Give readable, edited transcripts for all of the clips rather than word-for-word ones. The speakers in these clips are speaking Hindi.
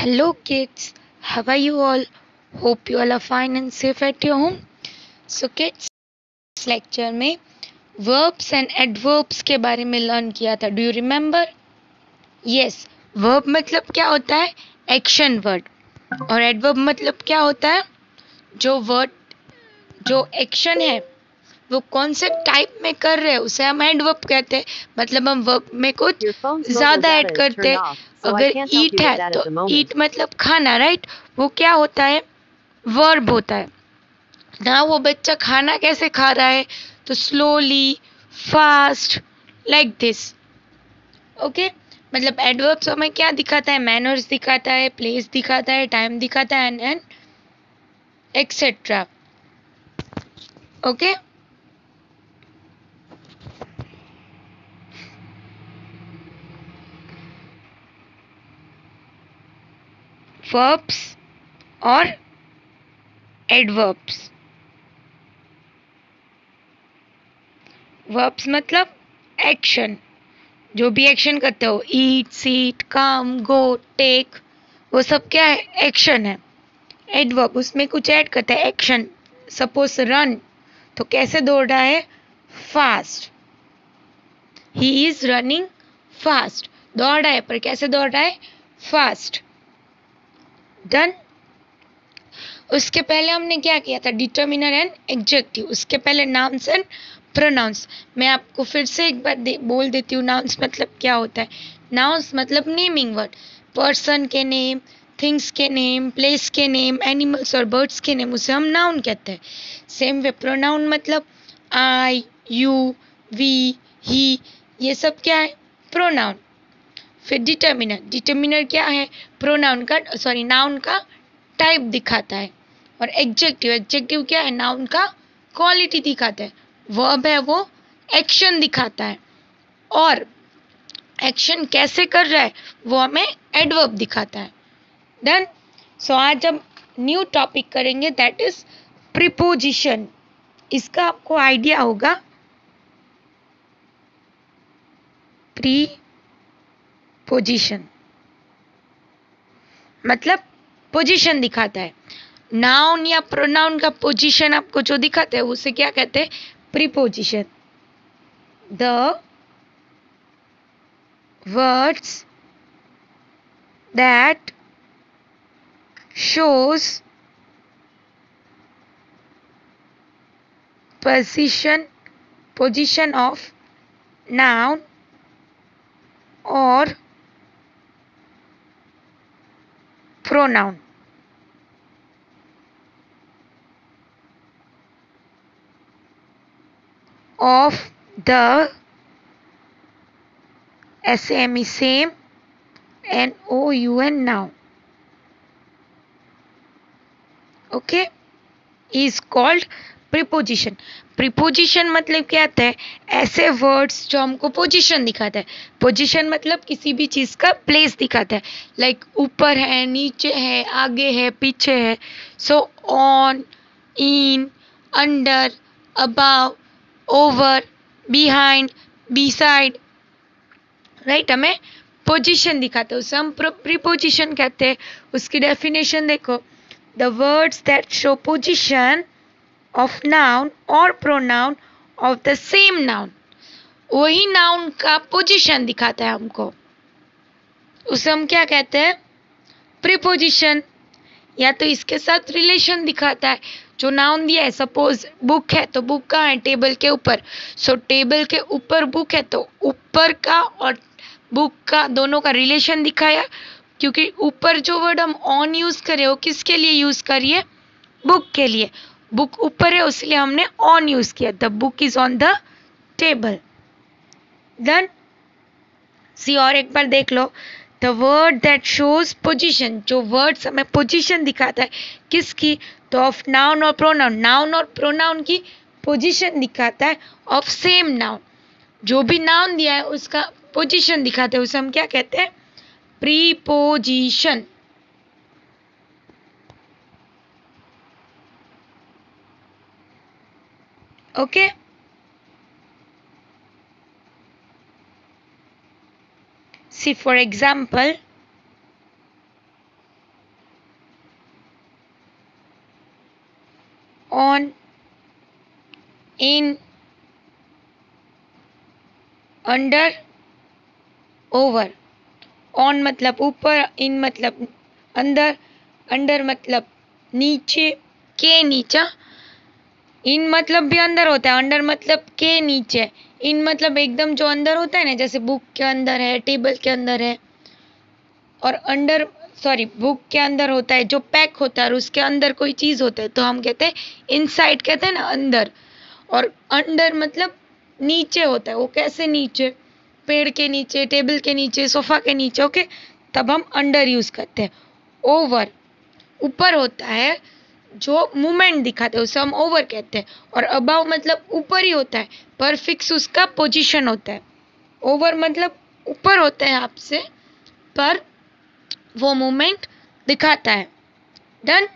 Hello kids, how are you all? Hope you all are fine and safe at your home. So kids, इस लेक्चर में verbs and adverbs के बारे में लर्न किया था. Do you remember? Yes, verb मतलब क्या होता है? Action word. और adverb मतलब क्या होता है? जो action है वो कौन से टाइप में कर रहे हैं उसे हम एडवर्ब कहते हैं. मतलब हम वर्ब में कुछ ज्यादा ऐड करते हैं. अगर ईट है तो ईट मतलब खाना, राइट? वो क्या होता है? वर्ब होता है ना. वो बच्चा खाना कैसे खा रहा है? तो slowly, fast, like this. Okay, मतलब एडवर्ब्स हमें क्या दिखाता है? मैनर्स दिखाता है, प्लेस दिखाता है, टाइम दिखाता है, एंड एक्सेट्रा. ओके, verbs और adverbs. verbs मतलब एक्शन, जो भी एक्शन करते हो, ईट, सीट, कम, गो, टेक, वो सब क्या है? एक्शन है. एडवर्ब उसमें कुछ ऐड करता है, एक्शन. सपोज रन, तो कैसे दौड़ रहा है? Fast. He is running fast. दौड़ रहा है पर कैसे दौड़ रहा है? फास्ट. डन. उसके पहले हमने क्या किया था? Determiner and adjective. उसके पहले नाउन्स एंड प्रोनाउंस. मैं आपको फिर से एक बार बोल देती हूँ नाउन्स मतलब क्या होता है. नाउन्स मतलब नेमिंग वर्ड. पर्सन के नेम, थिंग्स के नेम, प्लेस के नेम, एनिमल्स और बर्ड्स के नेम, उसे हम नाउन कहते हैं. सेम वे प्रोनाउन मतलब आई, यू, वी, ही, ये सब क्या है? प्रोनाउन. फिर डिटर्मिनर. डिटर्मिनर क्या है? प्रोनाउन का, सॉरी, नाउन का टाइप दिखाता है. और एडजेक्टिव, एडजेक्टिव क्या है? नाउन का क्वालिटी दिखाता है. वर्ब है वो एक्शन दिखाता है. और एक्शन कैसे कर रहा है वो हमें एडवर्ब दिखाता है. डन. सो आज हम न्यू टॉपिक करेंगे, दैट इज प्रीपोजिशन. इसका आपको आइडिया होगा. प्रीपोजिशन मतलब पोजीशन दिखाता है. नाउन या प्रोनाउन का पोजीशन आपको जो दिखाता है उसे क्या कहते हैं? Preposition. The words that shows position of noun or pronoun. Of the SAME, same, NOUN, noun. Okay, is called preposition. Preposition मतलब क्या आता है? ऐसे वर्ड्स जो हमको पोजीशन दिखाता है. पोजीशन मतलब किसी भी चीज का प्लेस दिखाता है. लाइक ऊपर है, नीचे है, आगे है, पीछे है. So on, in, under, above, over, behind, beside, right? हमें पोजीशन दिखाते हैं, उसे हम प्रीपोजिशन कहते हैं. उसकी डेफिनेशन देखो. The words that show position of noun or pronoun of the same noun. वही नाउन का पोजीशन दिखाता है हमको, उसे हम क्या कहते हैं? प्रीपोजिशन. या तो इसके साथ रिलेशन दिखाता है. जो नाउन दिया है, सपोज बुक है तो बुक कहाँ है? टेबल के ऊपर. सो टेबल के ऊपर बुक है तो ऊपर का और बुक का दोनों का रिलेशन दिखाया. क्योंकि ऊपर जो वर्ड हम ऑन यूज कर रहे हो, किसके लिए यूज करिए? बुक के लिए. बुक ऊपर है इसलिए हमने ऑन यूज किया. The book is on the table. Done. See और एक बार देख लो. The word that shows position, जो वर्ड्स हमें पोजीशन दिखाता है, किसकी? तो ऑफ नाउन और प्रोनाउन. नाउन और प्रोनाउन की पोजीशन दिखाता है. ऑफ सेम नाउन, जो भी नाउन दिया है उसका पोजीशन दिखाते हैं, उसे हम क्या कहते हैं? Preposition. Okay. See, for example, on, in, under, over. On मतलब ऊपर, इन मतलब अंदर, अंडर मतलब नीचे, के नीचा। इन मतलब भी अंदर होता है, अंडर मतलब के नीचे। इन मतलब एकदम जो अंदर होता है ना, जैसे बुक के अंदर है, टेबल के अंदर है। और अंडर, सॉरी, बुक के अंदर होता है जो पैक होता है, और उसके अंदर कोई चीज होता है तो हम कहते हैं इनसाइड, कहते हैं ना अंदर। और अंडर मतलब नीचे होता है। वो कैसे नीचे? पेड़ के नीचे, टेबल के नीचे, सोफा के नीचे। ओके, तब हम अंडर यूज करते हैं। ओवर ऊपर होता है, जो मूवमेंट दिखाते हैं उसे हम ओवर कहते हैं। और अबाव मतलब ऊपर ही होता है, पर फिक्स उसका पोजीशन होता है। ओवर मतलब ऊपर होता है आपसे, पर वो मूवमेंट दिखाता है। डन।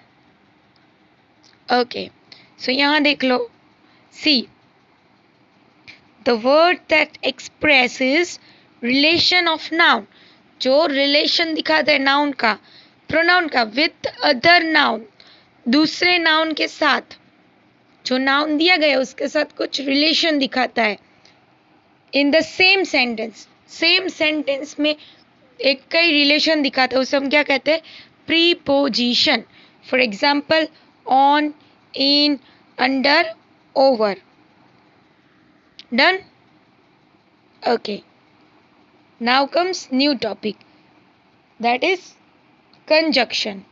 ओके, सो यहां देख लो। See the word that expresses relation of noun, जो रिलेशन दिखाता है नाउन का, प्रोनाउन का, विथ अदर नाउन, दूसरे नाउन के साथ। जो नाउन दिया गया उसके साथ कुछ रिलेशन दिखाता है। In the same sentence, same sentence में एक कई रिलेशन दिखाता है, उसे हम क्या कहते हैं? Preposition. For example, on, in, under, over. Done. Okay, now comes new topic, that is conjunction.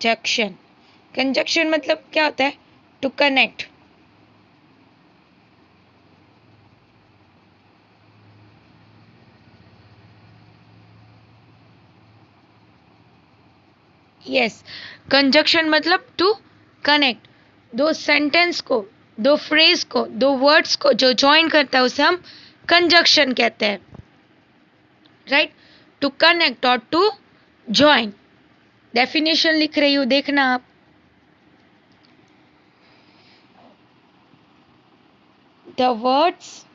Conjunction, conjunction मतलब क्या होता है? To connect. यस, कंजक्शन मतलब टू कनेक्ट। दो सेंटेंस को, दो फ्रेज को, दो वर्ड्स को जो ज्वाइन करता है उसे हम कंजक्शन कहते हैं। राइट, टू कनेक्ट और टू ज्वाइन। डेफिनेशन लिख रही हूं, देखना आप। द वर्ड्स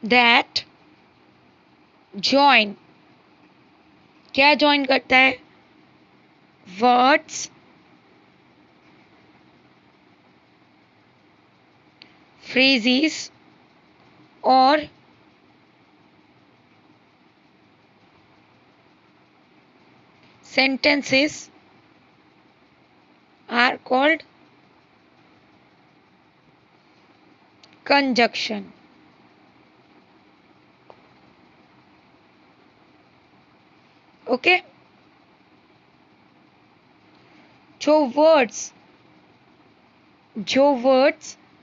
दैट ज्वाइन, क्या ज्वाइन करता है? वर्ड्स, फ्रेजेस और sentences are called conjunction. Okay, जो वर्ड्स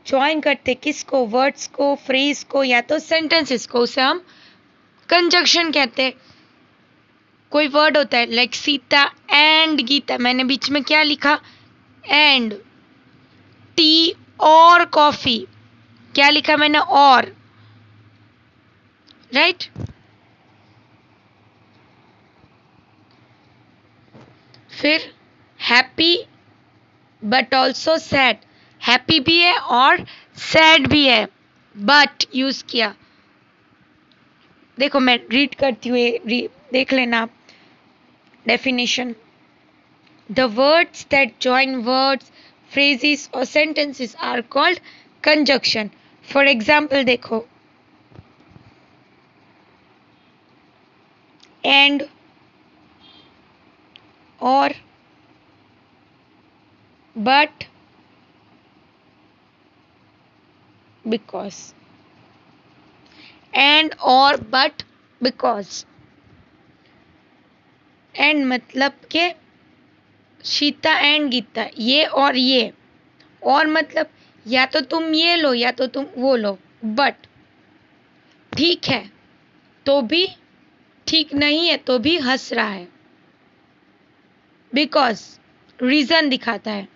ज्वाइन करते किसको? वर्ड्स को, फ्रेज को या तो सेंटेंसेस को, उसे हम कंजक्शन कहते हैं। कोई वर्ड होता है लाइक सीता एंड गीता, मैंने बीच में क्या लिखा? एंड। टी और कॉफी, क्या लिखा मैंने? और। राइट। फिर happy but also sad, happy भी है और सैड भी है, बट यूज किया। देखो मैं रीड करती हूँ, देख लेना आप definition. The words that join words, phrases और sentences are called conjunction. For example देखो, एंड, और, बट, बिकॉज। एंड, और, बट, बिकॉज। एंड मतलब के सीता एंड गीता, ये और ये। और मतलब या तो तुम ये लो या तो तुम वो लो। बट ठीक है तो भी, ठीक नहीं है तो भी हंस रहा है। बिकॉज रीजन दिखाता है,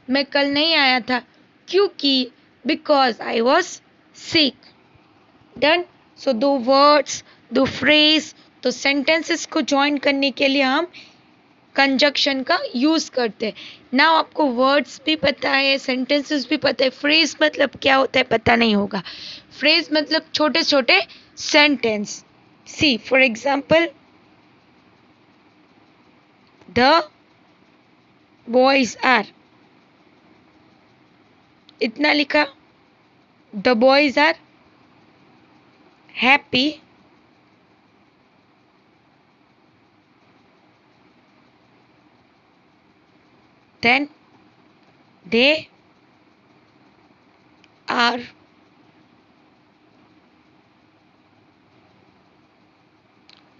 मैं कल नहीं आया था क्योंकि, because I was sick. Done. So दो वर्ड्स, दो फ्रेज, तो सेंटेंसेस को ज्वाइन करने के लिए हम कंजक्शन का यूज करते हैं। नाउ आपको वर्ड्स भी पता है, सेंटेंसेस भी पता है, फ्रेज मतलब क्या होता है पता नहीं होगा। फ्रेज मतलब छोटे छोटे sentence, see for example the boys are, इतना लिखा, the boys are happy then they are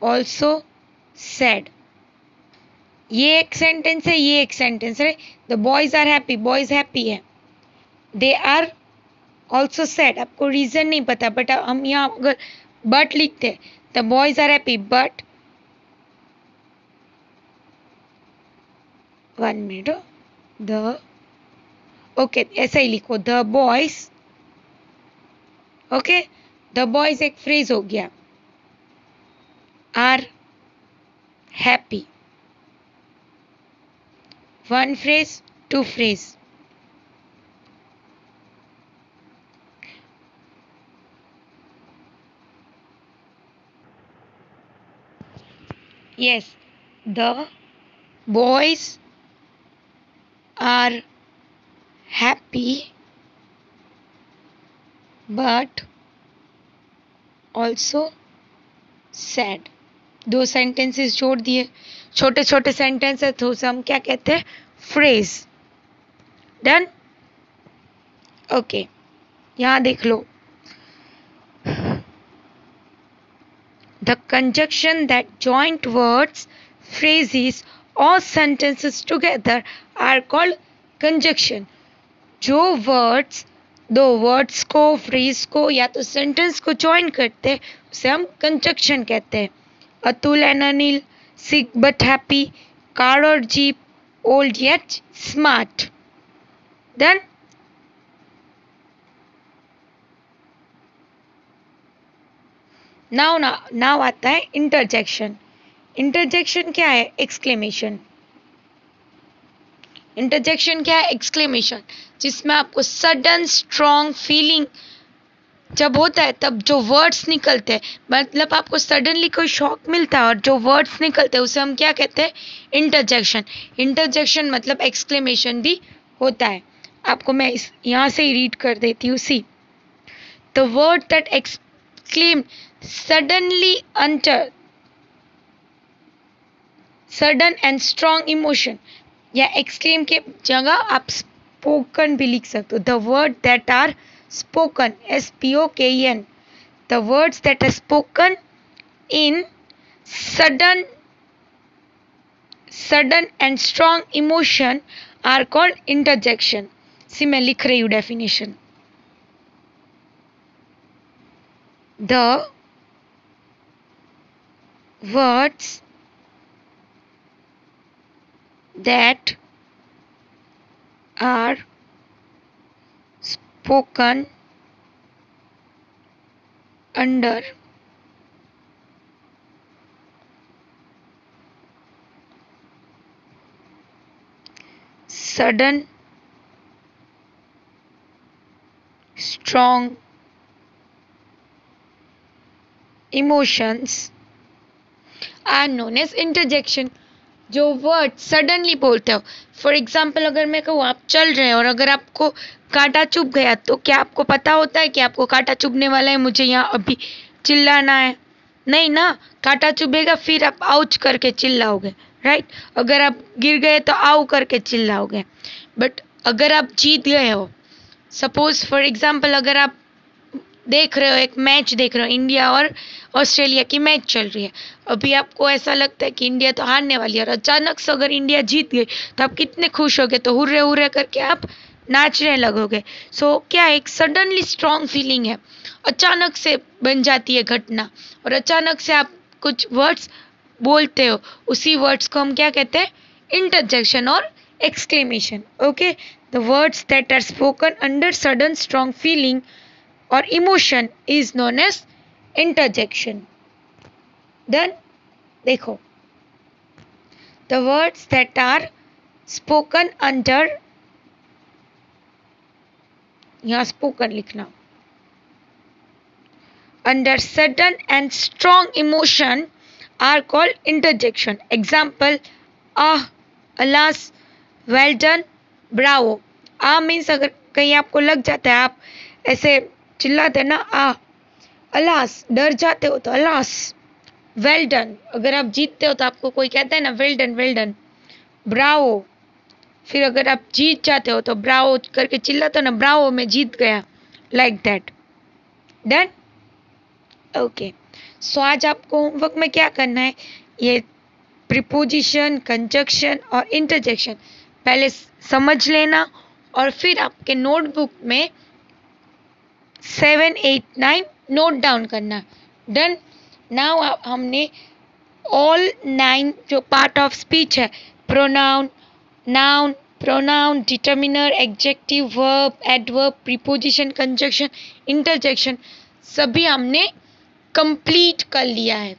also sad. ये एक सेंटेंस है, ये एक सेंटेंस है। The boys are happy, boys happy है। दे आर ऑल्सो सैड, आपको रीजन नहीं पता, बट हम यहाँ अगर बट लिखते हैं, the boys are happy but, one minute, the, okay ऐसा ही लिखो, the boys, okay the boys एक फ्रेज हो गया, are happy, one phrase, two phrase. yes, the boys are happy but also sad। दो सेंटेंसेस जोड़ दिए, छोटे छोटे सेंटेंस है तो उसे हम क्या कहते हैं, फ्रेज। डन, ओके यहाँ देख लो, the conjunction that joint words, phrases or sentences together are called conjunction। जो वर्ड्स, दो वर्ड्स को, फ्रेज को या तो सेंटेंस को ज्वाइन करते हैं उसे हम कंजक्शन कहते हैं। Atul and Anil, sick but happy, car और jeep, old yet smart. Then now आता है इंटरजेक्शन। इंटरजेक्शन क्या है, एक्सक्लेमेशन। इंटरजेक्शन क्या है, एक्सक्लेमेशन, जिसमें आपको सडन स्ट्रॉन्ग फीलिंग जब होता है तब जो वर्ड्स निकलते हैं, मतलब आपको सडनली कोई शॉक मिलता है और जो वर्ड्स निकलते हैं उसे हम क्या कहते हैं, इंटरजेक्शन। इंटरजेक्शन मतलब एक्सक्लेमेशन भी होता है। आपको मैं इस यहाँ से ही रीड कर देती हूँ। See the word that exclaim suddenly under sudden and strong emotion, या एक्सक्लेम के जगह आप स्पोकन भी लिख सकते हो। The word that are spoken, SPOKEN, the words that are spoken in sudden and strong emotion are called interjection. See मैं लिख रही हूँ definition. The words that are spoken under sudden strong emotions are known as interjection। जो वर्ड सडनली बोलते हो, फॉर एग्जाम्पल अगर मैं कहूँ आप चल रहे हैं और अगर आपको कांटा चुभ गया तो क्या आपको पता होता है कि आपको कांटा चुभने वाला है, मुझे यहाँ अभी चिल्लाना है? नहीं ना, कांटा चुभेगा फिर आप आउच करके चिल्लाओगे, राइट। अगर आप गिर गए तो आउ करके चिल्लाओगे। बट अगर आप जीत गए हो, सपोज फॉर एग्जाम्पल अगर आप देख रहे हो, एक मैच देख रहे हो, इंडिया और ऑस्ट्रेलिया की मैच चल रही है, अभी आपको ऐसा लगता है कि इंडिया तो हारने वाली है और अचानक से अगर इंडिया जीत गई तो आप कितने खुश होगे, तो हुर्रे हुर्रे करके आप नाचने लगोगे। सो क्या एक सडनली स्ट्रॉन्ग फीलिंग है, अचानक से बन जाती है घटना और अचानक से आप कुछ वर्ड्स बोलते हो, उसी वर्ड्स को हम क्या कहते हैं, इंटरजेक्शन और exclamation. Okay, the words that are spoken under sudden strong feeling or emotion is known as interjection। Then देखो, the words that are spoken under, यहाँ spoken लिखना, under sudden and strong emotion are called interjection. Example, ah, alas, well done, bravo. Uh means अगर कहीं आपको लग जाता है, आप ऐसे चिल्लाते हैं ना, आ, अलास, डर जाते हो तो अलास, वेल डन, अगर आप जीतते हो तो आपको कोई कहता है ना वेल डन, ब्रावो, फिर अगर आप जीत जाते हो तो ब्रावो करके चिल्लाते हो ना, ब्रावो मैं जीत गया, like that. Done? Okay. So आज आपको होमवर्क में क्या करना है, ये प्रीपोजिशन, कंजक्शन और इंटरजेक्शन पहले समझ लेना और फिर आपके नोटबुक में 7, 8, 9 नोट डाउन करना। डन? नाउ हमने ऑल 9 जो पार्ट ऑफ स्पीच है, pronoun, noun, pronoun, determiner, adjective, verb, adverb, preposition, conjunction, interjection सभी हमने कंप्लीट कर लिया है।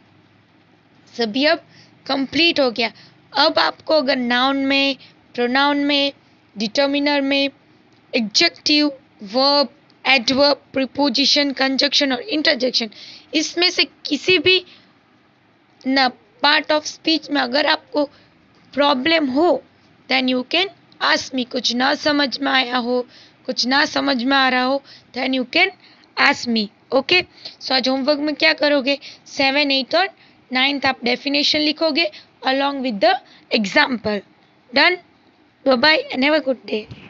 सभी अब कंप्लीट हो गया। अब आपको अगर नाउन में, प्रोनाउन में, डिटर्मिनर में, adjective, verb, adverb, preposition, conjunction और इंटरजेक्शन इसमें से किसी भी ना पार्ट ऑफ स्पीच में अगर आपको प्रॉब्लम हो, then you can ask me. कुछ ना समझ में आया हो, कुछ ना समझ में आ रहा हो, then you can ask me. Okay. So आज होमवर्क में क्या करोगे, 7, 8 और 9 आप डेफिनेशन लिखोगे along with the example. Done? Bye bye and have a good day.